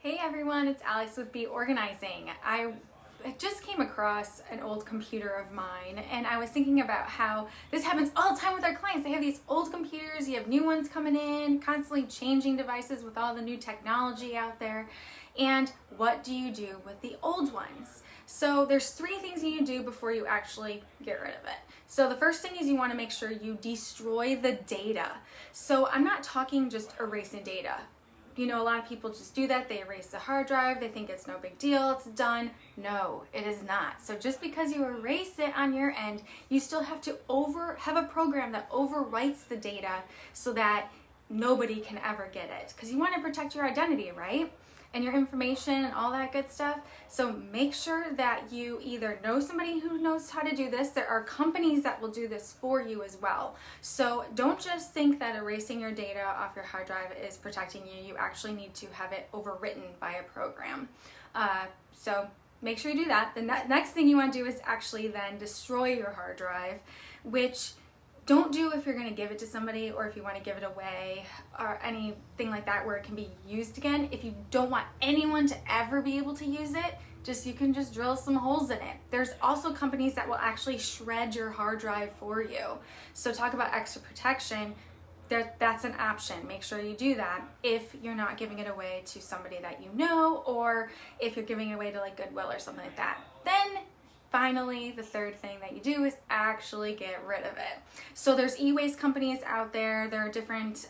Hey everyone, it's Alex with Be Organizing. I just came across an old computer of mine and I was thinking about how this happens all the time with our clients. They have these old computers, you have new ones coming in, constantly changing devices with all the new technology out there. And what do you do with the old ones? So there's three things you need to do before you actually get rid of it. So the first thing is you want to make sure you destroy the data. So I'm not talking just erasing data. You know, a lot of people just do that. They erase the hard drive. They think it's no big deal. It's done. No, it is not. So just because you erase it on your end, you still have to have a program that overwrites the data so that nobody can ever get it. Because you want to protect your identity, right? And your information and all that good stuff. So make sure that you either know somebody who knows how to do this. There are companies that will do this for you as well. So don't just think that erasing your data off your hard drive is protecting you. You actually need to have it overwritten by a program. So make sure you do that. The next thing you want to do is actually then destroy your hard drive, which don't do if you're going to give it to somebody or if you want to give it away or anything like that where it can be used again. If you don't want anyone to ever be able to use it, you can just drill some holes in it. There's also companies that will actually shred your hard drive for you. So talk about extra protection. That's an option. Make sure you do that if you're not giving it away to somebody that you know, or if you're giving it away to like Goodwill or something like that. Then finally, the third thing that you do is actually get rid of it. So there's e-waste companies out there. There are different,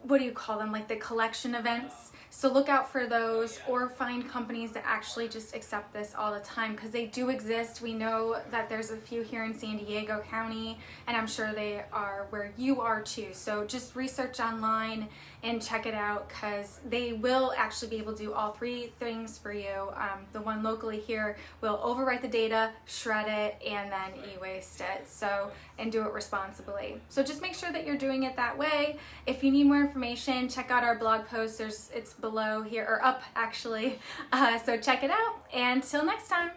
what do you call them? Like the collection events. So look out for those, or find companies that actually just accept this all the time, because they do exist. We know that there's a few here in San Diego County, and I'm sure they are where you are too. So just research online and check it out, because they will actually be able to do all three things for you. The one locally here will overwrite the data, shred it, and then e-waste it. So, and do it responsibly. So just make sure that you're doing it that way. If you need more information, check out our blog post. It's below here, or up actually. So check it out, and till next time.